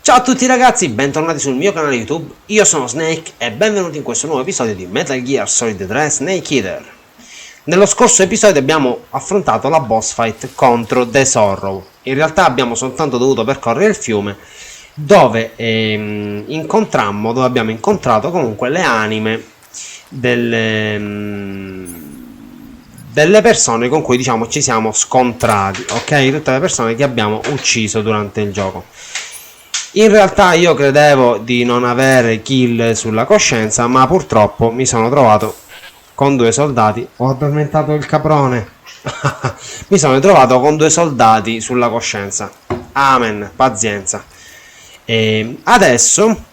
Ciao a tutti ragazzi, bentornati sul mio canale YouTube, io sono Snake e benvenuti in questo nuovo episodio di Metal Gear Solid 3 Snake Eater. Nello scorso episodio abbiamo affrontato la boss fight contro The Sorrow. In realtà abbiamo soltanto dovuto percorrere il fiume dove abbiamo incontrato comunque le anime delle persone con cui diciamo ci siamo scontrati, ok? Tutte le persone che abbiamo ucciso durante il gioco. In realtà io credevo di non avere kill sulla coscienza, ma purtroppo mi sono trovato con due soldati. Ho addormentato il caprone. Mi sono trovato con due soldati sulla coscienza. Amen, pazienza. E adesso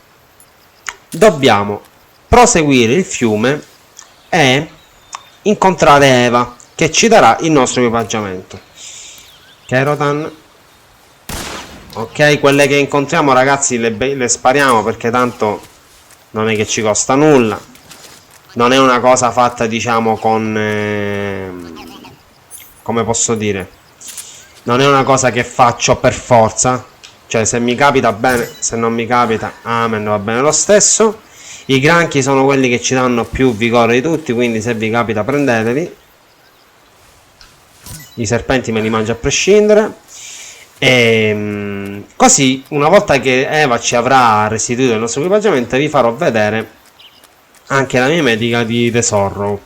dobbiamo proseguire il fiume e incontrare Eva, che ci darà il nostro equipaggiamento. Kerotan. Ok, quelle che incontriamo ragazzi le spariamo perché tanto non è che ci costa nulla. Non è una cosa fatta diciamo con... come posso dire? Non è una cosa che faccio per forza. Cioè se mi capita bene, se non mi capita, amen, va bene lo stesso. I granchi sono quelli che ci danno più vigore di tutti, quindi se vi capita prendeteli. I serpenti me li mangio a prescindere. E così una volta che Eva ci avrà restituito il nostro equipaggiamento vi farò vedere anche la mia medica di The Sorrow.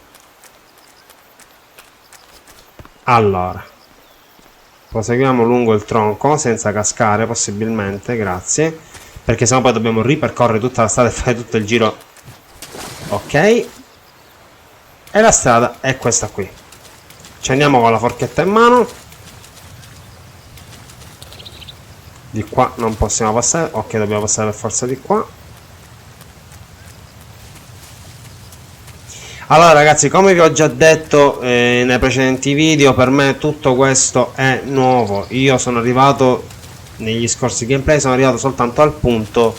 Allora proseguiamo lungo il tronco senza cascare possibilmente, grazie, perché sennò poi dobbiamo ripercorrere tutta la strada e fare tutto il giro. Ok, e la strada è questa qui. Ci andiamo con la forchetta in mano. Di qua non possiamo passare. Ok, dobbiamo passare per forza di qua. Allora ragazzi, come vi ho già detto nei precedenti video, per me tutto questo è nuovo. Io sono arrivato negli scorsi gameplay, sono arrivato soltanto al punto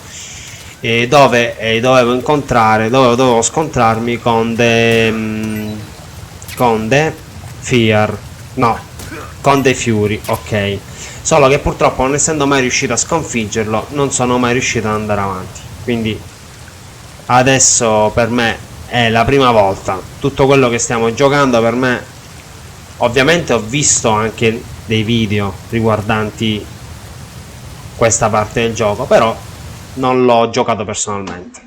dove dovevo scontrarmi con The Fear. No, con The Fury, ok. Solo che purtroppo non essendo mai riuscito a sconfiggerlo non sono mai riuscito ad andare avanti. Quindi adesso per me è la prima volta. Tutto quello che stiamo giocando per me, ovviamente ho visto anche dei video riguardanti questa parte del gioco, però non l'ho giocato personalmente.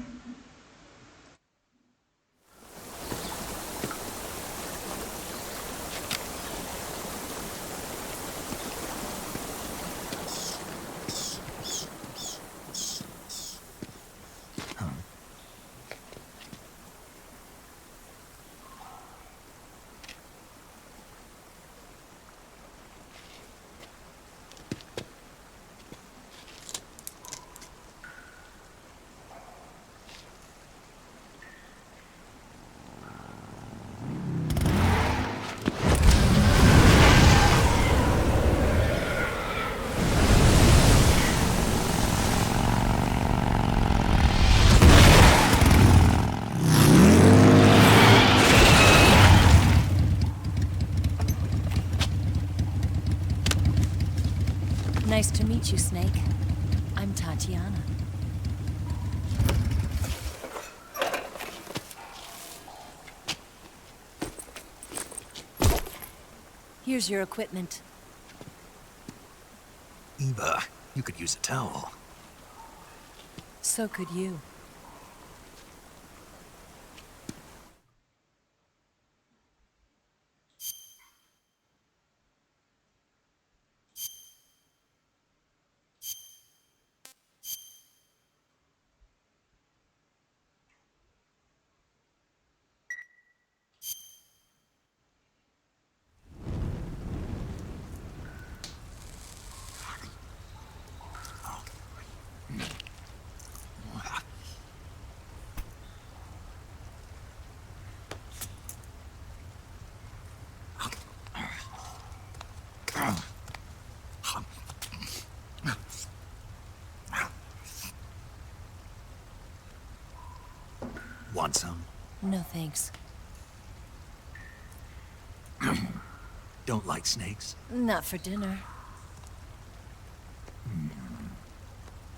Nice to meet you, Snake. I'm Tatiana. Here's your equipment. Eva, you could use a towel. So could you. Want some? No thanks. Don't like snakes? Not for dinner.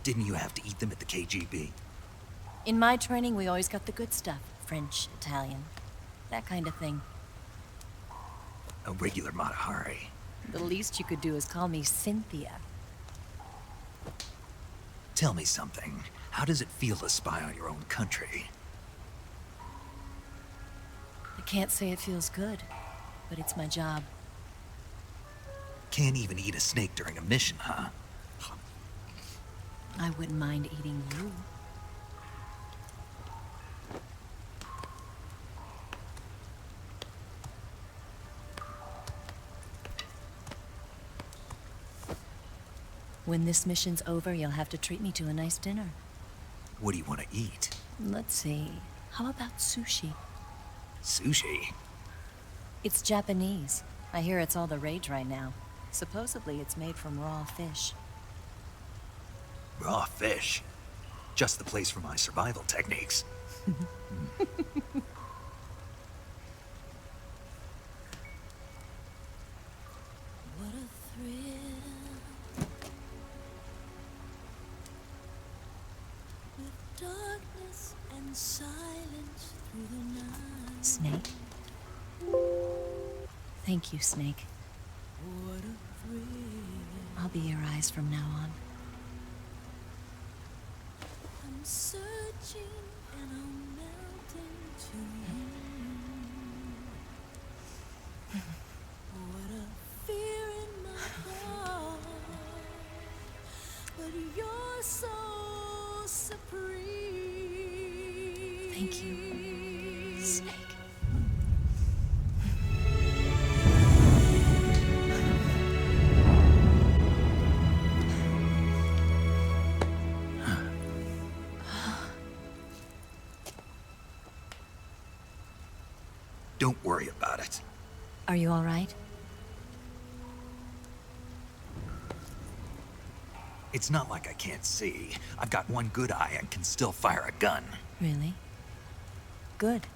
Didn't you have to eat them at the KGB? In my training, we always got the good stuff. French, Italian, that kind of thing. A regular Mata Hari. The least you could do is call me Cynthia. Tell me something. How does it feel to spy on your own country? I can't say it feels good, but it's my job. Can't even eat a snake during a mission, huh? I wouldn't mind eating you. When this mission's over, you'll have to treat me to a nice dinner. What do you want to eat? Let's see. How about sushi? Sushi? It's Japanese. I hear it's all the rage right now. Supposedly it's made from raw fish. Raw fish? Just the place for my survival techniques. What a thrill. With darkness and silence through the night. Snake? Thank you, Snake. What a thrill. I'll be your eyes from now on. I'm searching and I'm melting to you. What a fear in my heart, but you're so supreme. Thank you, Snake. Don't worry about it. Are you all right? It's not like I can't see. I've got one good eye and can still fire a gun. Really? Good.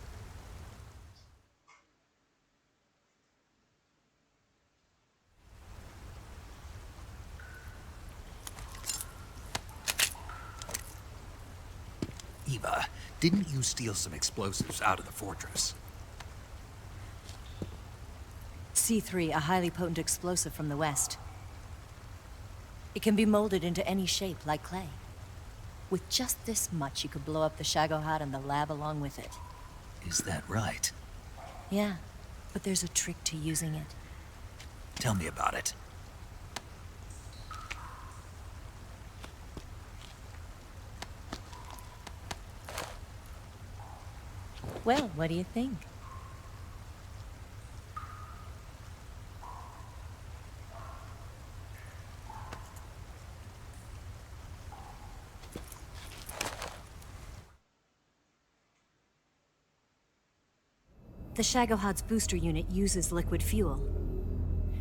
Eva, didn't you steal some explosives out of the fortress? C3, a highly potent explosive from the west. It can be molded into any shape, like clay. With just this much, you could blow up the Shagohod and the lab along with it. Is that right? Yeah, but there's a trick to using it. Tell me about it. Well, what do you think? The Shagohod's booster unit uses liquid fuel.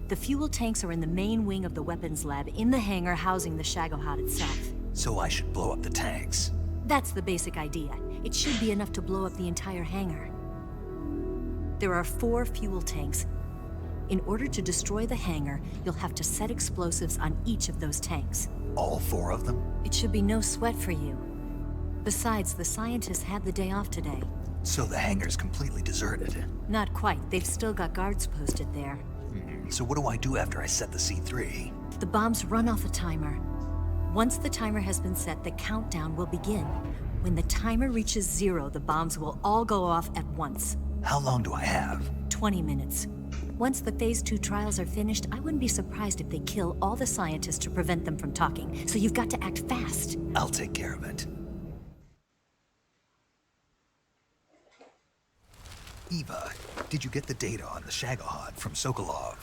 The fuel tanks are in the main wing of the weapons lab in the hangar housing the Shagohod itself. So I should blow up the tanks. That's the basic idea. It should be enough to blow up the entire hangar. There are 4 fuel tanks. In order to destroy the hangar, you'll have to set explosives on each of those tanks. All 4 of them? It should be no sweat for you. Besides, the scientists had the day off today. So the hangar's completely deserted. Not quite. They've still got guards posted there. So what do I do after I set the C3? The bombs run off a timer. Once the timer has been set, the countdown will begin. When the timer reaches 0, the bombs will all go off at once. How long do I have? 20 minutes. Once the Phase 2 trials are finished, I wouldn't be surprised if they kill all the scientists to prevent them from talking. So you've got to act fast. I'll take care of it. Eva, did you get the data on the Shagohod from Sokolov?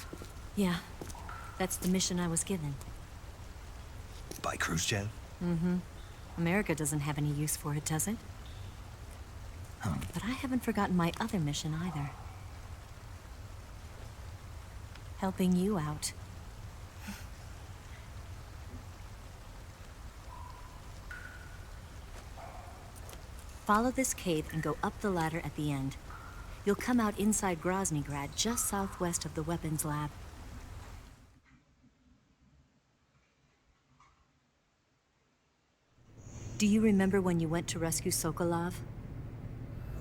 Yeah, that's the mission I was given. By Khrushchev? America doesn't have any use for it, does it? But I haven't forgotten my other mission either. Helping you out. Follow this cave and go up the ladder at the end. You'll come out inside Groznygrad, just southwest of the weapons lab. Do you remember when you went to rescue Sokolov?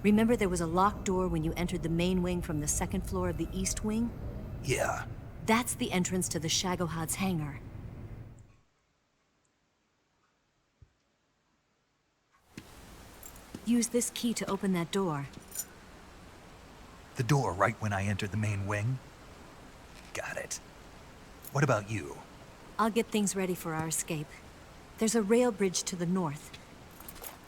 Remember there was a locked door when you entered the main wing from the second floor of the east wing? Yeah. That's the entrance to the Shagohod's hangar. Use this key to open that door. The door right when I entered the main wing? Got it. What about you? I'll get things ready for our escape. There's a rail bridge to the north.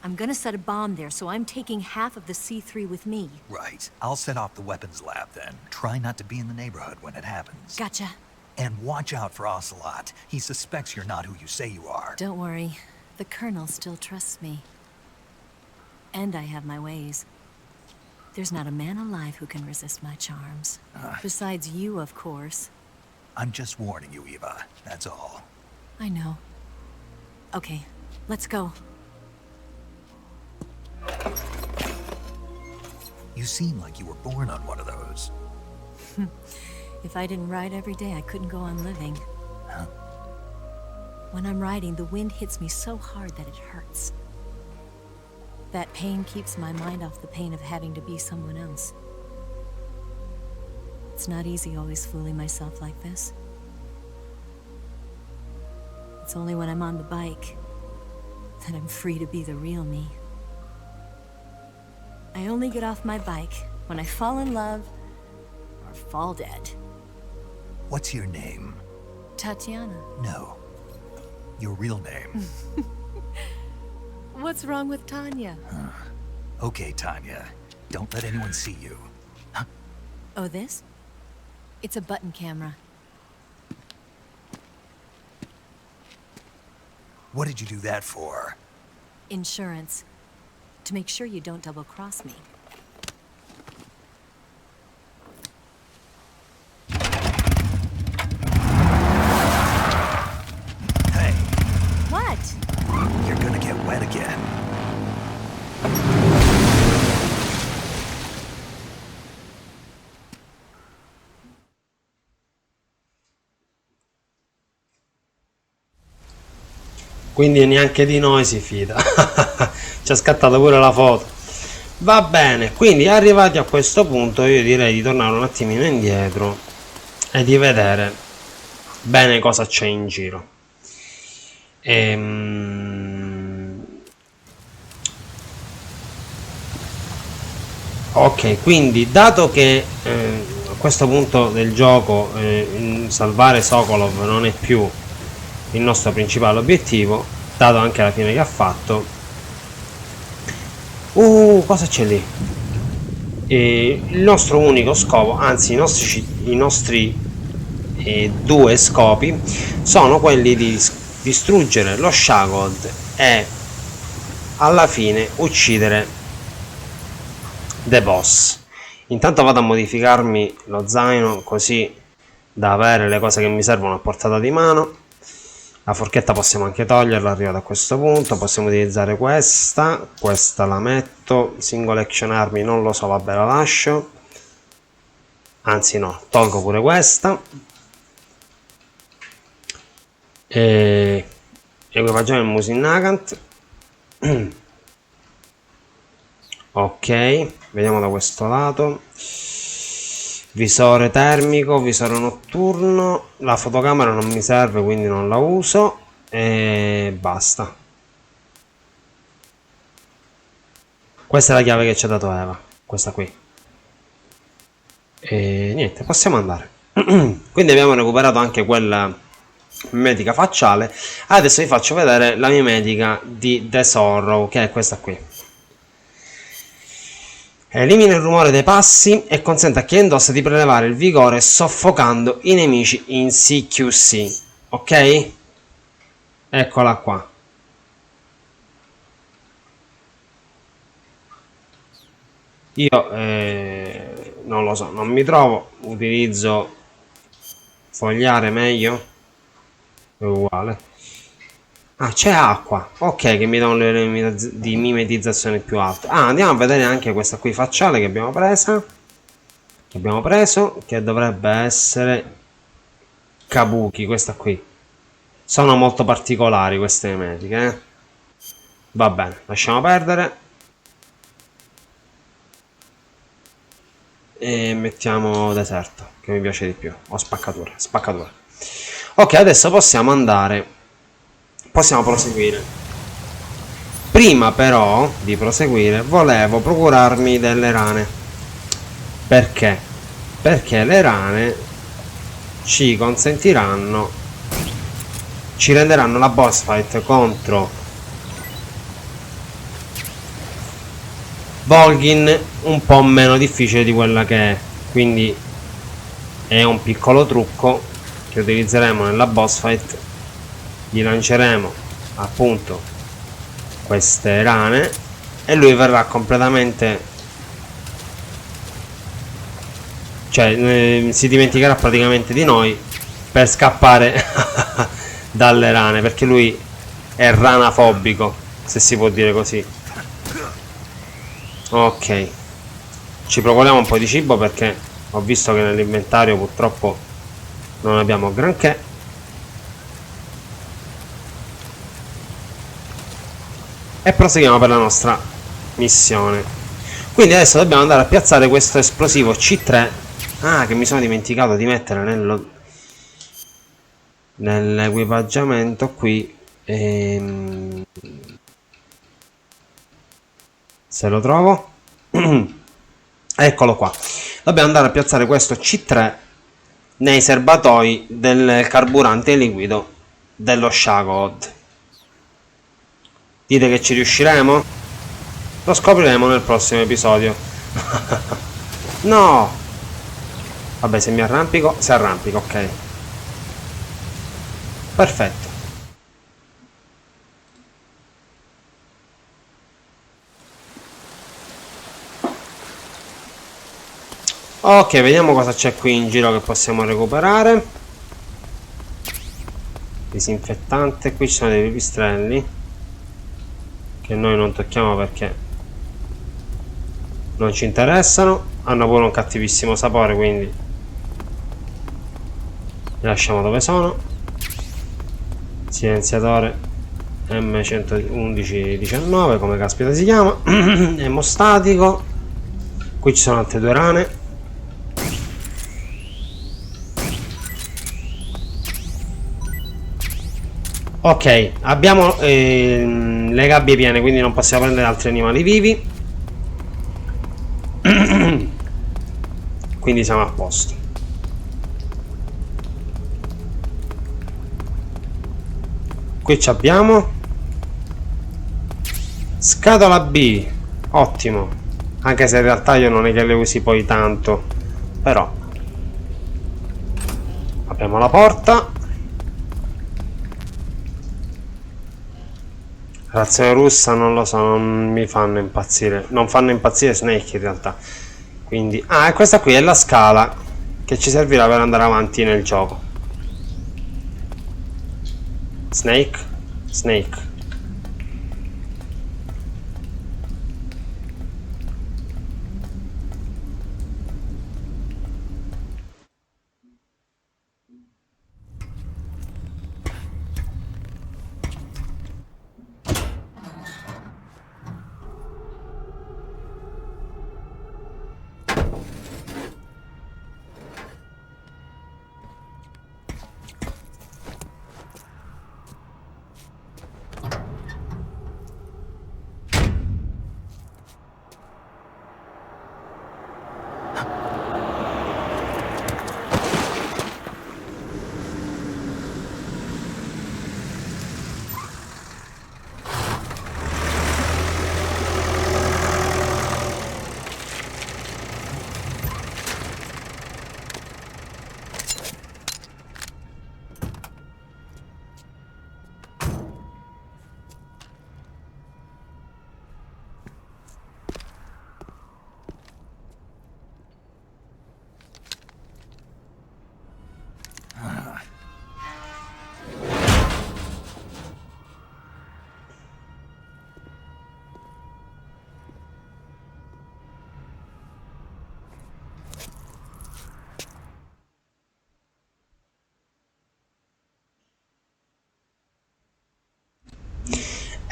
I'm gonna set a bomb there, so I'm taking half of the C3 with me. Right. I'll set off the weapons lab then. Try not to be in the neighborhood when it happens. Gotcha. And watch out for Ocelot. He suspects you're not who you say you are. Don't worry. The Colonel still trusts me. And I have my ways. There's not a man alive who can resist my charms. Besides you, of course. I'm just warning you, Eva. That's all. I know. Okay, let's go. You seem like you were born on one of those. If I didn't ride every day, I couldn't go on living. Huh? When I'm riding, the wind hits me so hard that it hurts. That pain keeps my mind off the pain of having to be someone else. It's not easy always fooling myself like this. It's only when I'm on the bike that I'm free to be the real me. I only get off my bike when I fall in love or fall dead. What's your name? Tatiana. No. Your real name. What's wrong with Tanya? Okay, Tanya. Don't let anyone see you. Huh? Oh, this? It's a button camera. What did you do that for? Insurance. To make sure you don't double-cross me. Hey, What? you're gonna get wet again. Quindi neanche di noi si fida. Ci ha scattato pure la foto. Va bene, quindi arrivati a questo punto io direi di tornare un attimino indietro e di vedere bene cosa c'è in giro. Ok, quindi dato che a questo punto del gioco salvare Sokolov non è più il nostro principale obiettivo, dato anche la fine che ha fatto. Cosa c'è lì? Il nostro unico scopo, anzi i nostri due scopi sono quelli di distruggere lo Shagod e alla fine uccidere The Boss. Intanto vado a modificarmi lo zaino così da avere le cose che mi servono a portata di mano. La forchetta possiamo anche toglierla arrivato a questo punto. Possiamo utilizzare questa la metto. Single action army non lo so, vabbè, la lascio, anzi no, tolgo pure questa. Equipaggiamo il Musin Nagant. Ok, vediamo da questo lato. Visore termico, visore notturno. La fotocamera non mi serve, quindi non la uso e basta. Questa è la chiave che ci ha dato Eva, questa qui. E niente, possiamo andare. Quindi abbiamo recuperato anche quella medica facciale. Adesso vi faccio vedere la mia medica di The Sorrow, che è questa qui. Elimina il rumore dei passi e consente a chi indossa di prelevare il vigore soffocando i nemici in CQC. Ok? Eccola qua. Io non lo so, non mi trovo. Utilizzo fogliare meglio. È uguale. Ah, c'è acqua. Ok, che mi dà un livello di mimetizzazione più alto. Ah, andiamo a vedere anche questa qui facciale che abbiamo presa. Che abbiamo preso. Che dovrebbe essere Kabuki, questa qui. Sono molto particolari queste metiche, Va bene, lasciamo perdere. E mettiamo deserto, che mi piace di più. O spaccatura, spaccatura. Ok, adesso possiamo andare. Possiamo proseguire. Prima però di proseguire volevo procurarmi delle rane. Perché? Perché le rane ci consentiranno, ci renderanno la boss fight contro Volgin un po' meno difficile di quella che è. Quindi è un piccolo trucco che utilizzeremo nella boss fight. Gli lanceremo appunto queste rane e lui verrà completamente, cioè si dimenticherà praticamente di noi per scappare dalle rane, perché lui è ranafobico, se si può dire così. Ok, ci procuriamo un po' di cibo perché ho visto che nell'inventario purtroppo non abbiamo granché. E proseguiamo per la nostra missione. Quindi adesso dobbiamo andare a piazzare questo esplosivo C3. Ah, che mi sono dimenticato di mettere nell'equipaggiamento qui. Se lo trovo. Eccolo qua. Dobbiamo andare a piazzare questo C3 nei serbatoi del carburante liquido dello Shagod. Dite che ci riusciremo? Lo scopriremo nel prossimo episodio. No! Vabbè, se mi arrampico, si arrampica, ok. Perfetto. Ok, vediamo cosa c'è qui in giro che possiamo recuperare. Disinfettante, qui ci sono dei pipistrelli che noi non tocchiamo perché non ci interessano. Hanno pure un cattivissimo sapore, quindi li lasciamo dove sono. Silenziatore M11119, come caspita si chiama. Emostatico. Qui ci sono altre due rane. Ok, abbiamo le gabbie piene, quindi non possiamo prendere altri animali vivi. Quindi siamo a posto. Qui ci abbiamo scatola B. Ottimo. Anche se in realtà io non è che le usi poi tanto. Però apriamo la porta. Razione russa non lo so, non mi fanno impazzire. Non fanno impazzire Snake in realtà. Quindi, ah, e questa qui è la scala che ci servirà per andare avanti nel gioco. Snake, Snake.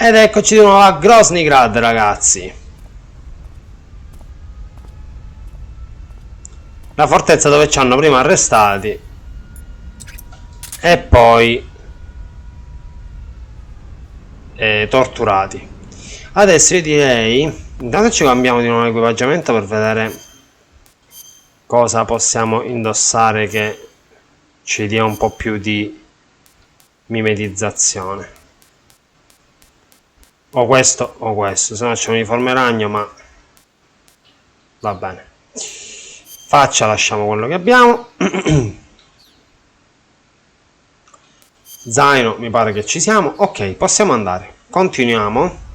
Ed eccoci di nuovo a Groznygrad, ragazzi. La fortezza dove ci hanno prima arrestati e poi torturati. Adesso io direi, intanto ci cambiamo di nuovo equipaggiamento per vedere cosa possiamo indossare che ci dia un po' più di mimetizzazione. O questo, se no c'è un uniforme ragno, ma va bene. Faccia, lasciamo quello che abbiamo. Zaino, mi pare che ci siamo. Ok, possiamo andare. Continuiamo.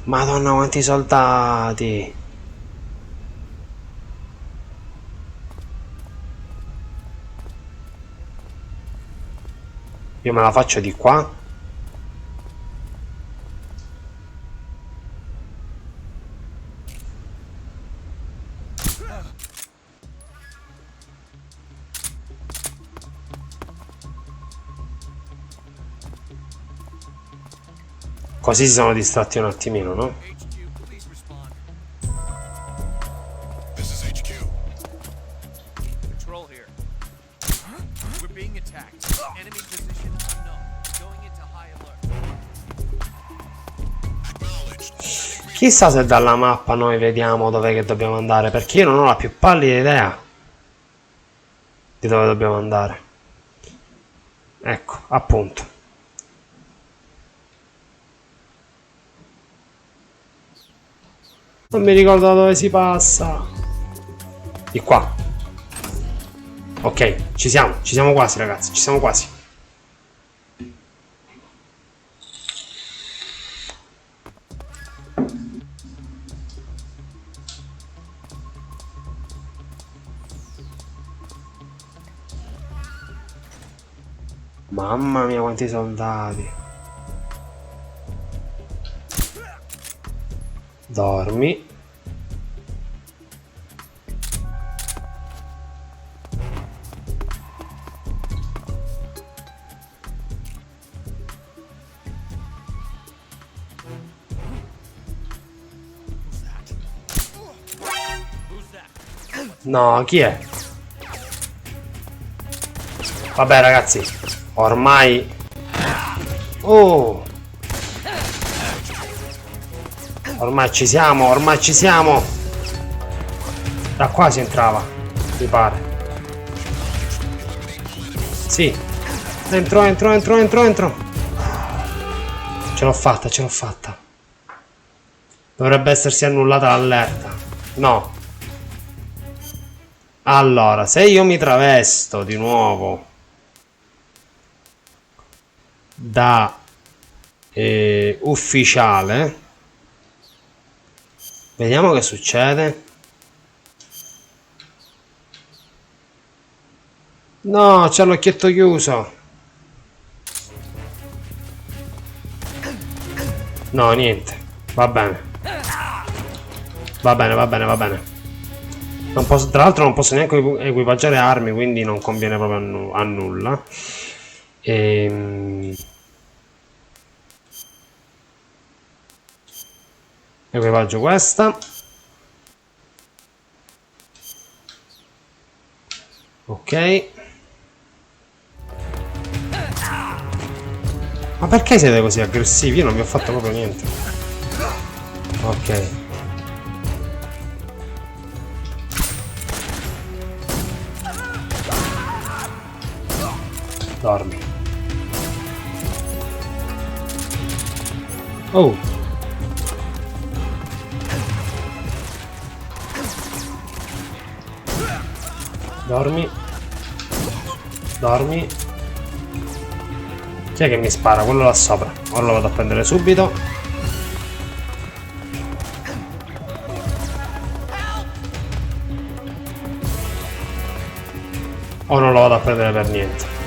Madonna, quanti soldati! Io me la faccio di qua. Così si sono distratti un attimino, no? HQ, please respond. This is HQ. Control here. We're being attacked. Enemy position unknown. Going into high alert. Acknowledged. Chissà se dalla mappa noi vediamo dov'è che dobbiamo andare, perché io non ho la più pallida idea di dove dobbiamo andare. Ecco, appunto. Non mi ricordo da dove si passa. Di qua. Ok, ci siamo quasi, ragazzi, ci siamo quasi. Mamma mia, quanti soldati. Dormi. No, chi è? Vabbè, ragazzi, ormai... Oh! Ormai ci siamo, ormai ci siamo. Da qua si entrava, mi pare. Sì. Entro. Ce l'ho fatta. Dovrebbe essersi annullata l'allerta. No. Allora, se io mi travesto di nuovo da ufficiale, vediamo che succede. No, c'è l'occhietto chiuso. No, niente. Va bene. Non posso, tra l'altro non posso neanche equipaggiare armi, quindi non conviene proprio a nulla. Equipaggio questa. Ok. Ma perché siete così aggressivi? Io non vi ho fatto proprio niente. Ok. Dormi. Oh. Dormi. Chi è che mi spara? Quello là sopra. Ora lo vado a prendere subito. O non lo vado a prendere per niente.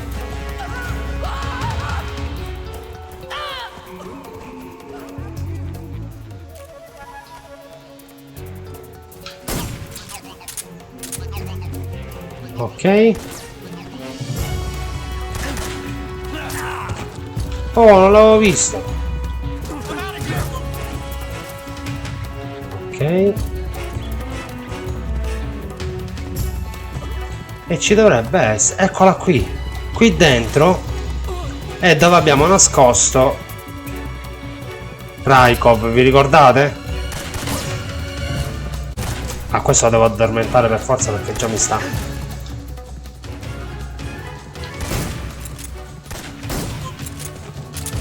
Ok. Oh, non l'avevo visto. Ok. E ci dovrebbe essere. Eccola qui. Qui dentro è dove abbiamo nascosto Raikov, vi ricordate? Ah, questo lo devo addormentare per forza perché già mi sta.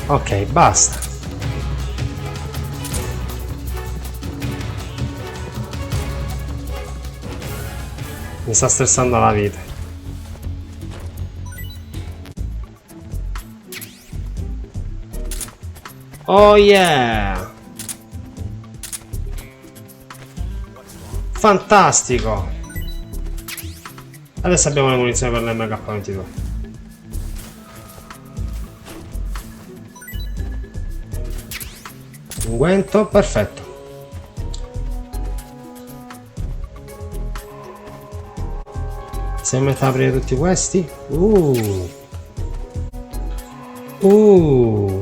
Ok, basta. Mi sta stressando la vita. Oh yeah! Fantastico! Adesso abbiamo le munizioni per l'MK22. Unguento, perfetto. Se mi metto ad aprire tutti questi?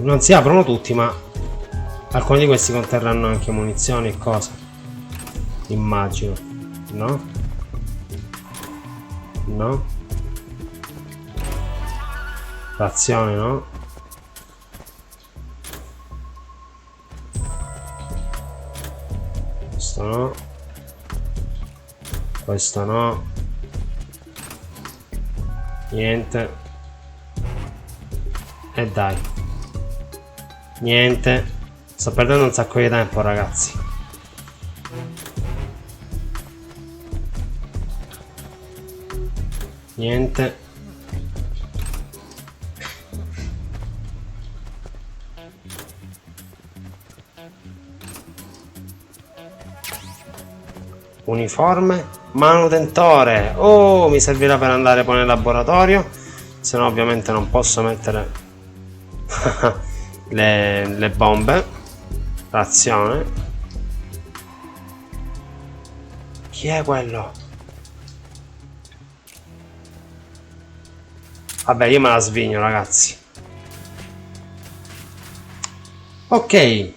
Non si aprono tutti, ma alcuni di questi conterranno anche munizioni e cose. Immagino. No? No? Razione, no? Questo no. Questo no. Niente. E dai. Niente. Sto perdendo un sacco di tempo, ragazzi. Niente. Uniforme. Manutentore. Oh, mi servirà per andare poi nel laboratorio. Se no ovviamente non posso mettere le bombe. Razione. Chi è quello? Vabbè, io me la svigno, ragazzi. Ok.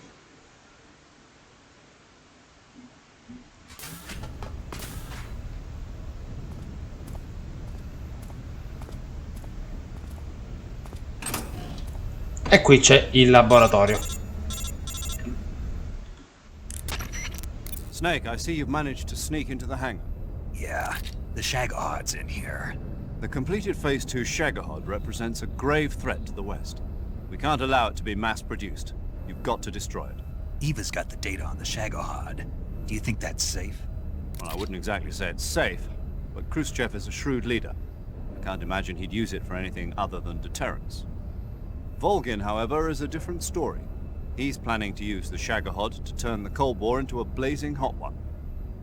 E qui c'è il laboratorio. Snake, I see you've managed to sneak into the hangar. Yeah, the Shagahad's in here. The completed Phase 2 Shagahod represents a grave threat to the West. We can't allow it to be mass-produced. You've got to destroy it. Eva's got the data on the Shagahad. Do you think that's safe? Well, I wouldn't exactly say it's safe, but Khrushchev is a shrewd leader. I can't imagine he'd use it for anything other than deterrence. Volgin, however, is a different story. He's planning to use the Shagahod to turn the Cold War into a blazing hot one.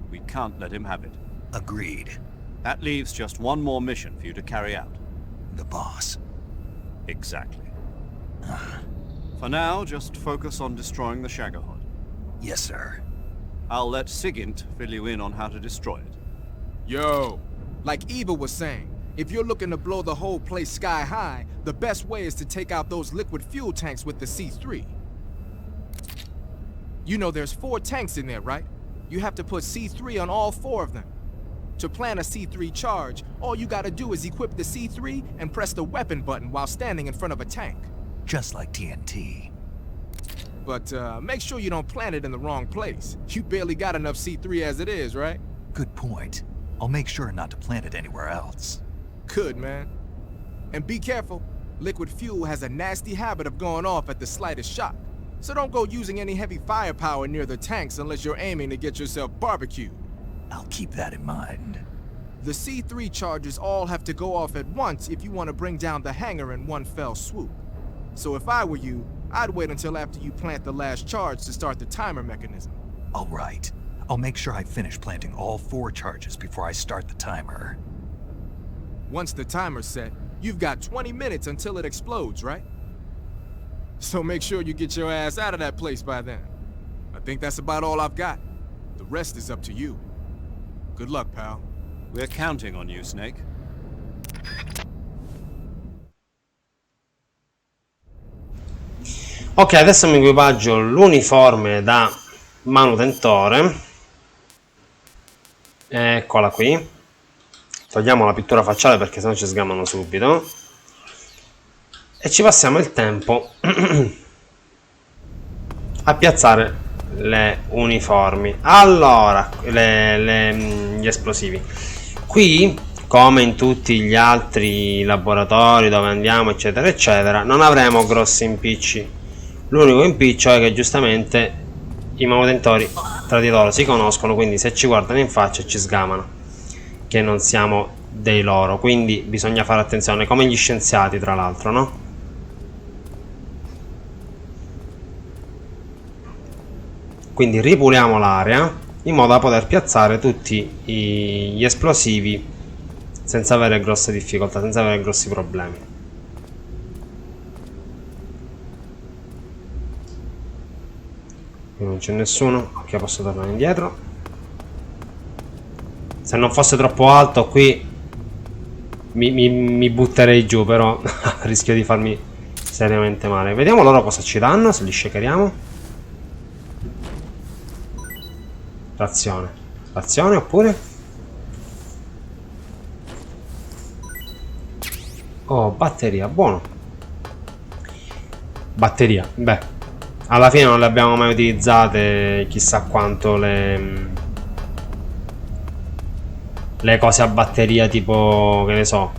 We can't let him have it. Agreed. That leaves just one more mission for you to carry out. The boss. Exactly. For now, just focus on destroying the Shagahod. Yes, sir. I'll let Sigint fill you in on how to destroy it. Yo, like Eva was saying, if you're looking to blow the whole place sky high, the best way is to take out those liquid fuel tanks with the C3. You know there's 4 tanks in there, right? You have to put C3 on all 4 of them. To plant a C3 charge, all you gotta do is equip the C3 and press the weapon button while standing in front of a tank. Just like TNT. But make sure you don't plant it in the wrong place. You barely got enough C3 as it is, right? Good point. I'll make sure not to plant it anywhere else. Good, man. And be careful. Liquid fuel has a nasty habit of going off at the slightest shock. So don't go using any heavy firepower near the tanks unless you're aiming to get yourself barbecued. I'll keep that in mind. The C3 charges all have to go off at once if you want to bring down the hangar in one fell swoop. So if I were you, I'd wait until after you plant the last charge to start the timer mechanism. All right. I'll make sure I finish planting all 4 charges before I start the timer. Once the timer's set, you've got 20 minutes until it explodes, right? So make sure you get your ass out of that place by then. I think that's about all I've got. The rest is up to you. Good luck, pal. We're counting on you, Snake. Ok, adesso mi equipaggio l'uniforme da manutentore. Eccola qui. Togliamo la pittura facciale perché sennò ci sgamano subito. E ci passiamo il tempo a piazzare le uniformi. Allora, gli esplosivi. Qui, come in tutti gli altri laboratori dove andiamo, eccetera, eccetera, non avremo grossi impicci. L'unico impiccio è che giustamente i manutentori tra di loro si conoscono, quindi se ci guardano in faccia ci sgamano che non siamo dei loro, quindi bisogna fare attenzione, come gli scienziati tra l'altro, no? Quindi ripuliamo l'area in modo da poter piazzare tutti gli esplosivi senza avere grosse difficoltà, senza avere grossi problemi. Qui non c'è nessuno, ok, posso tornare indietro. Se non fosse troppo alto qui mi butterei giù, però rischio di farmi seriamente male. Vediamo loro cosa ci danno, se li shakeriamo. Razione. Razione oppure? Oh, batteria, buono. Batteria, beh. Alla fine non le abbiamo mai utilizzate chissà quanto le cose a batteria, tipo, che ne so,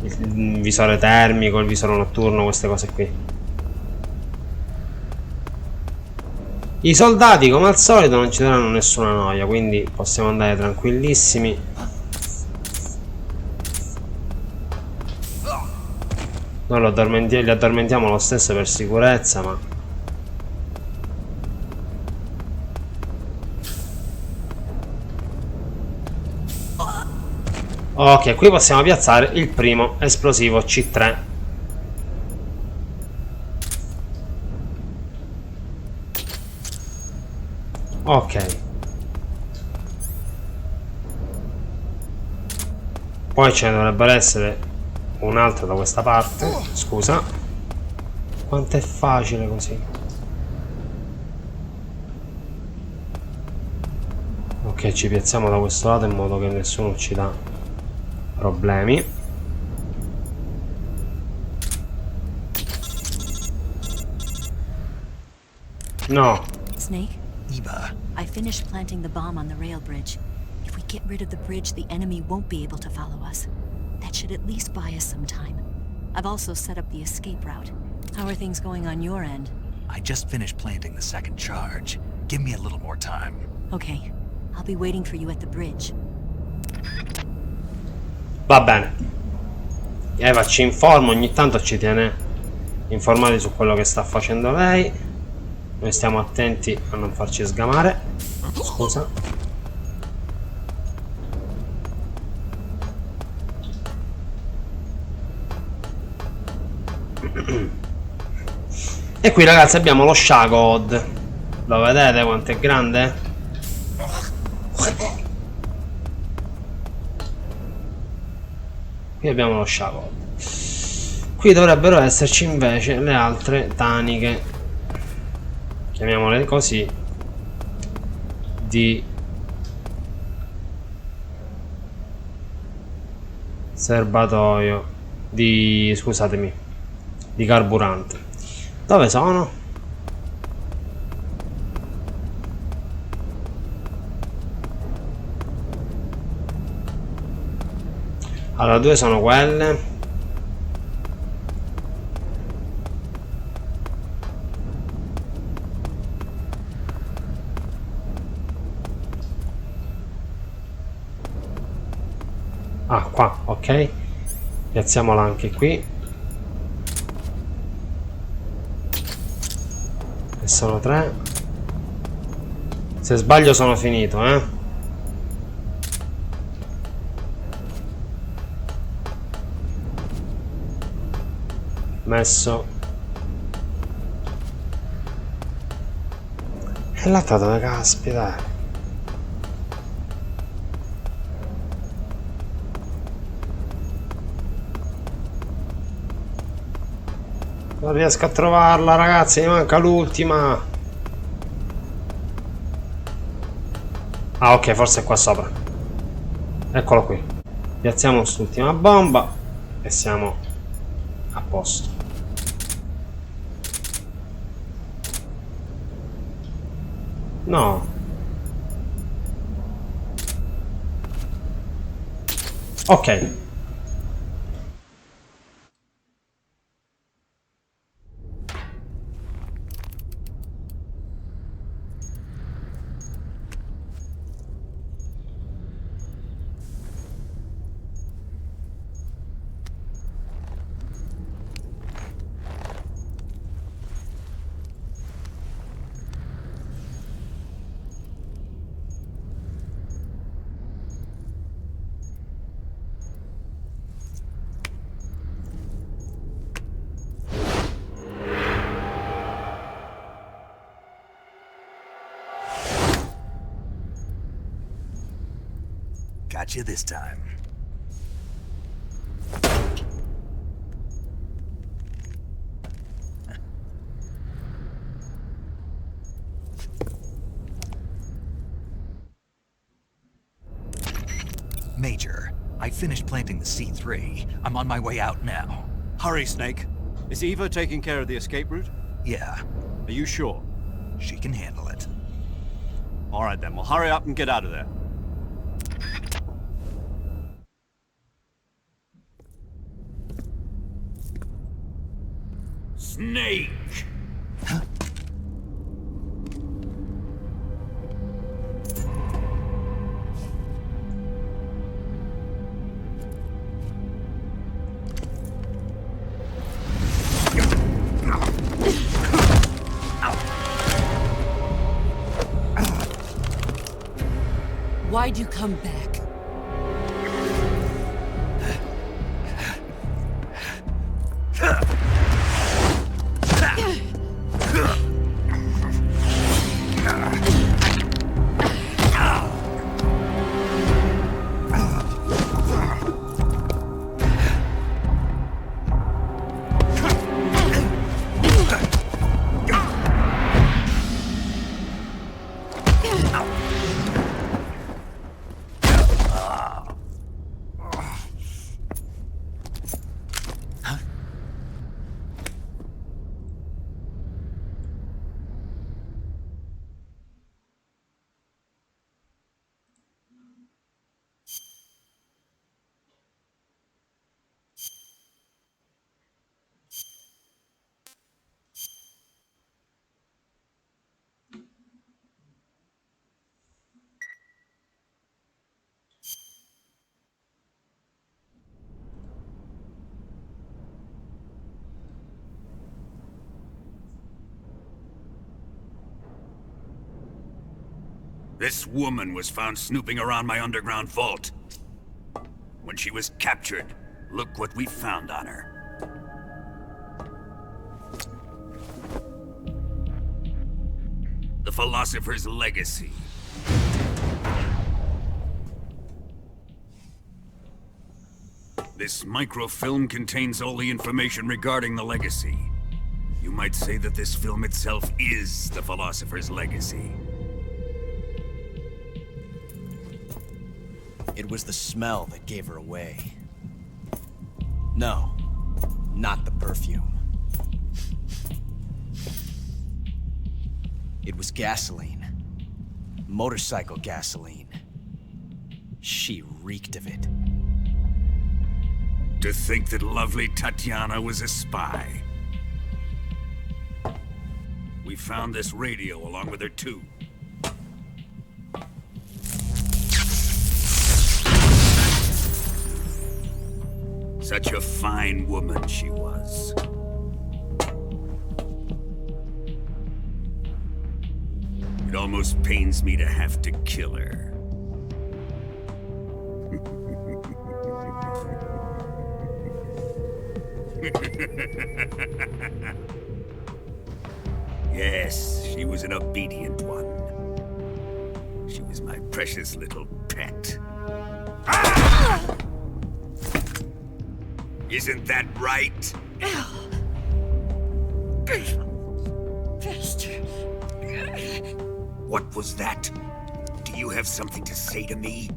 il visore termico, il visore notturno, queste cose qui. I soldati, come al solito, non ci daranno nessuna noia, quindi possiamo andare tranquillissimi. Noi li addormentiamo lo stesso per sicurezza, ma... Ok, qui possiamo piazzare il primo esplosivo C3. Ok. Poi ce ne dovrebbero essere un altro da questa parte. Scusa. Quanto è facile così. Ok, ci piazziamo da questo lato in modo che nessuno ci dà problemi. No. Snake, Eva, I finished planting the bomb on the rail bridge. If we get rid of the bridge, the enemy won't be able to follow us. That should at least buy us some time. I've also set up the escape route. How are things going on your end? I just finished planting the second charge. Give me a little more time. Okay, I'll be waiting for you at the bridge. Va bene. Eva ci informa, ogni tanto ci tiene informati su quello che sta facendo lei. Noi stiamo attenti a non farci sgamare. Scusa. E qui ragazzi abbiamo lo Shagod. Lo vedete quanto è grande? Qui abbiamo lo Shagod. Qui dovrebbero esserci invece le altre taniche, chiamiamole così, di serbatoio, di, scusatemi, di carburante. Dove sono? Allora, due sono quelle. Ah, qua, ok. Piazziamola anche qui. E sono tre. Se sbaglio sono finito, Messo. E l'altra dove caspita è? Non riesco a trovarla, ragazzi, mi manca l'ultima. Ah, ok, forse è qua sopra. Eccolo qui. Piazziamo quest'ultima bomba e siamo a posto. No. Ok. Got you this time. Major, I finished planting the C3. I'm on my way out now. Hurry, Snake. Is Eva taking care of the escape route? Yeah, Are you sure? she can handle it. All right then, well hurry up and get out of there. Snake! Why'd you come back? This woman was found snooping around my underground vault. When she was captured, look what we found on her. The Philosopher's Legacy. This microfilm contains all the information regarding the Legacy. You might say that this film itself is the Philosopher's Legacy. It was the smell that gave her away. No, not the perfume. It was gasoline. Motorcycle gasoline. She reeked of it. To think that lovely Tatiana was a spy. We found this radio along with her too. Such a fine woman she was. It almost pains me to have to kill her. Yes, she was an obedient one. She was my precious little pet. Ah! Isn't that right? What was that? Do you have something to say to me?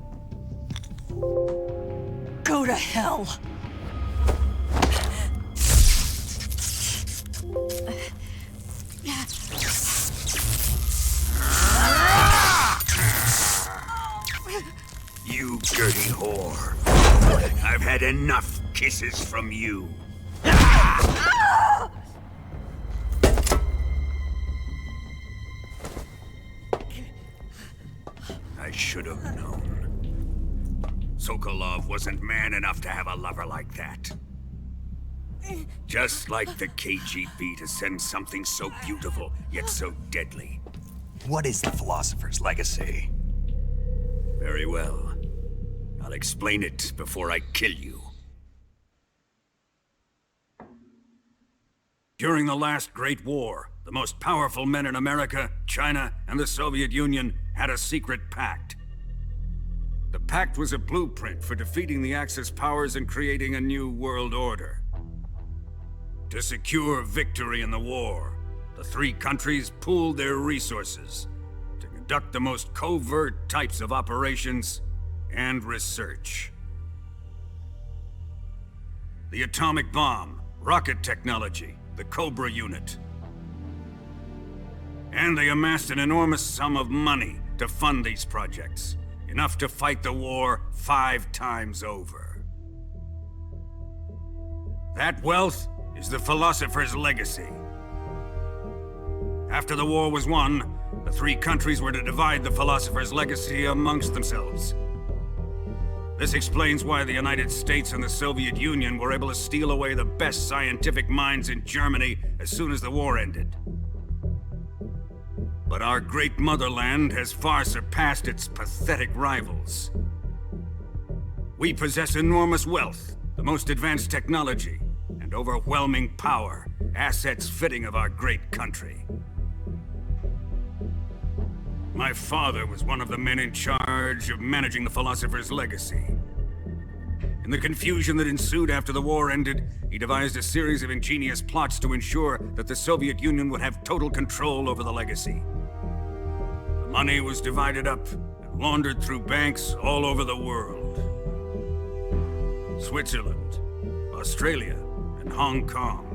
Go to hell! You dirty whore. I've had enough kisses from you. I should have known. Sokolov wasn't man enough to have a lover like that. Just like the KGB to send something so beautiful, yet so deadly. What is the Philosopher's Legacy? Very well. I'll explain it before I kill you. During the last Great War, the most powerful men in America, China, and the Soviet Union had a secret pact. The pact was a blueprint for defeating the Axis powers and creating a new world order. To secure victory in the war, the three countries pooled their resources to conduct the most covert types of operations and research. The atomic bomb, rocket technology, the Cobra unit. And they amassed an enormous sum of money to fund these projects, enough to fight the war 5 times over. That wealth is the Philosopher's Legacy. After the war was won, the three countries were to divide the Philosopher's Legacy amongst themselves. This explains why the United States and the Soviet Union were able to steal away the best scientific minds in Germany as soon as the war ended. But our great motherland has far surpassed its pathetic rivals. We possess enormous wealth, the most advanced technology, and overwhelming power, assets fitting of our great country. My father was one of the men in charge of managing the Philosopher's Legacy. In the confusion that ensued after the war ended, he devised a series of ingenious plots to ensure that the Soviet Union would have total control over the legacy. The money was divided up and laundered through banks all over the world. Switzerland, Australia, and Hong Kong.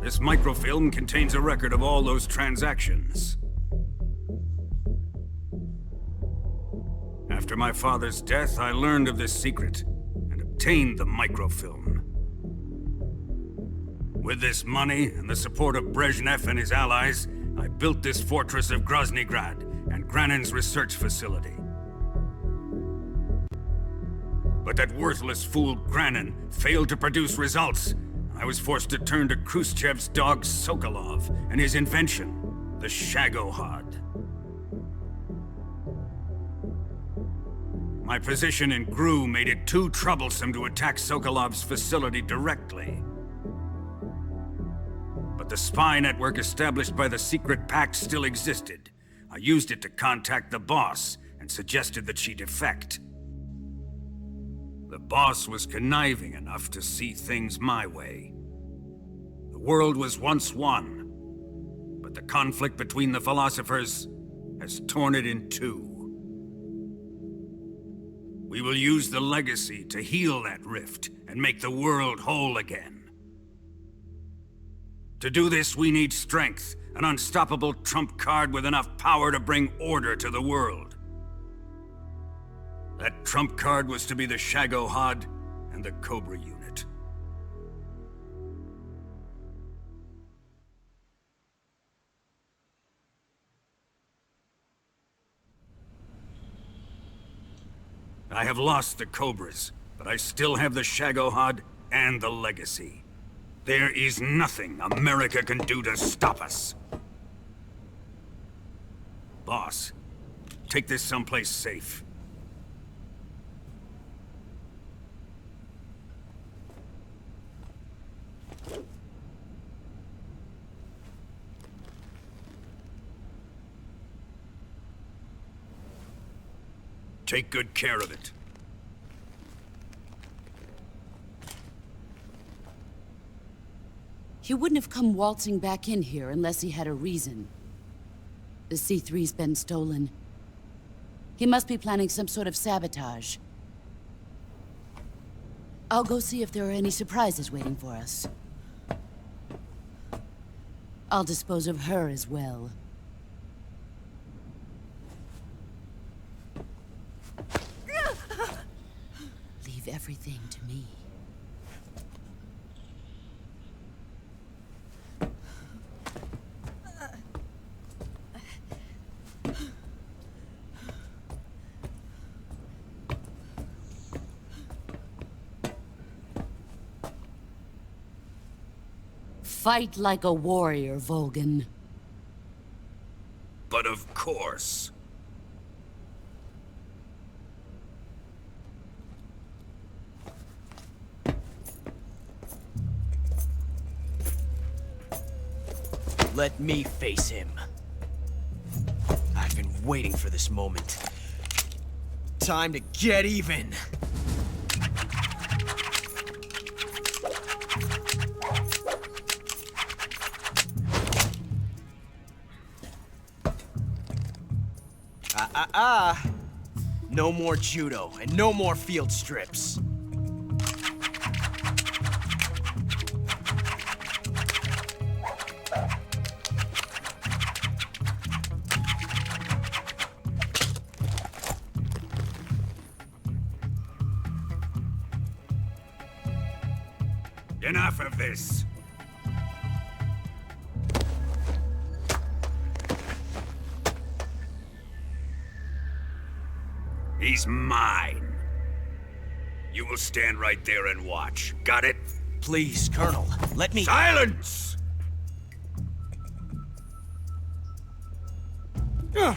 This microfilm contains a record of all those transactions. After my father's death, I learned of this secret and obtained the microfilm. With this money and the support of Brezhnev and his allies, I built this fortress of Groznygrad and Granin's research facility. But that worthless fool Granin failed to produce results. I was forced to turn to Khrushchev's dog Sokolov and his invention, the Shagohod. My position in GRU made it too troublesome to attack Sokolov's facility directly. But the spy network established by the secret pact still existed. I used it to contact the boss and suggested that she defect. The boss was conniving enough to see things my way. The world was once one, but the conflict between the philosophers has torn it in two. We will use the legacy to heal that rift and make the world whole again. To do this, we need strength, an unstoppable trump card with enough power to bring order to the world. That trump card was to be the Shagohod and the Cobra unit. I have lost the Cobras, but I still have the Shagohod and the legacy. There is nothing America can do to stop us. Boss, take this someplace safe. Take good care of it. He wouldn't have come waltzing back in here unless he had a reason. The C3's been stolen. He must be planning some sort of sabotage. I'll go see if there are any surprises waiting for us. I'll dispose of her as well. Leave everything to me. Fight like a warrior, Volgin. But of course. Let me face him. I've been waiting for this moment. Time to get even. No more judo, and no more field strips. Enough of this. He's mine. You will stand right there and watch. Got it? Please, Colonel, let me— Silence! Huh?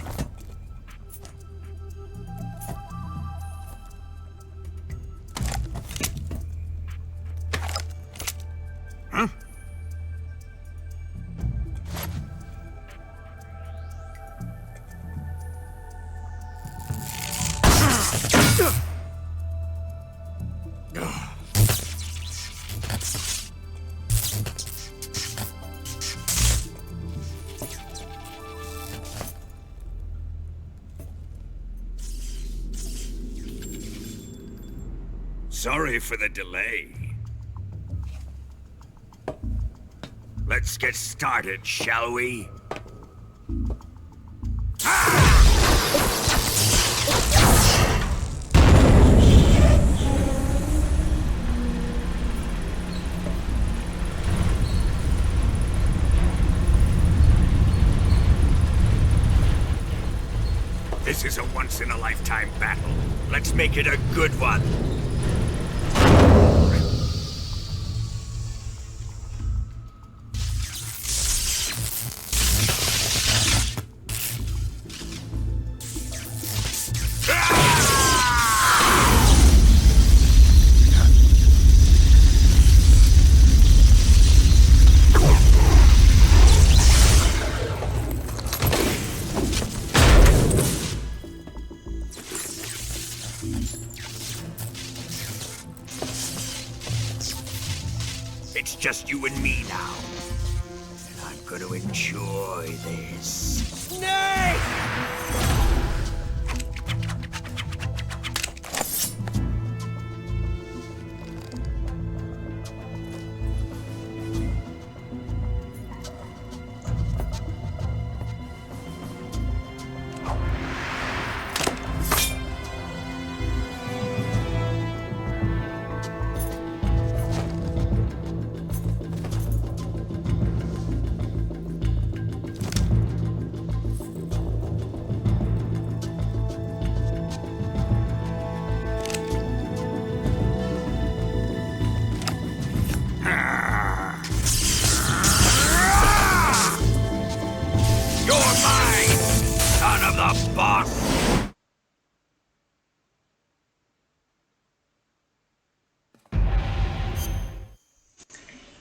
Sorry for the delay. Let's get started, shall we? This is a once-in-a-lifetime battle. Let's make it a good one. It's just you and me now. And I'm gonna enjoy this. Nay!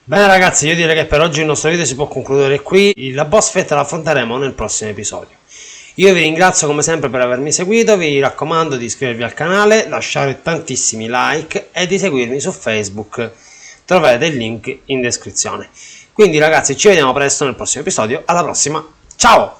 Bene ragazzi, io direi che per oggi il nostro video si può concludere qui, la boss fight la affronteremo nel prossimo episodio. Io vi ringrazio come sempre per avermi seguito, vi raccomando di iscrivervi al canale, lasciare tantissimi like e di seguirmi su Facebook, trovate il link in descrizione. Quindi ragazzi, ci vediamo presto nel prossimo episodio. Alla prossima, ciao!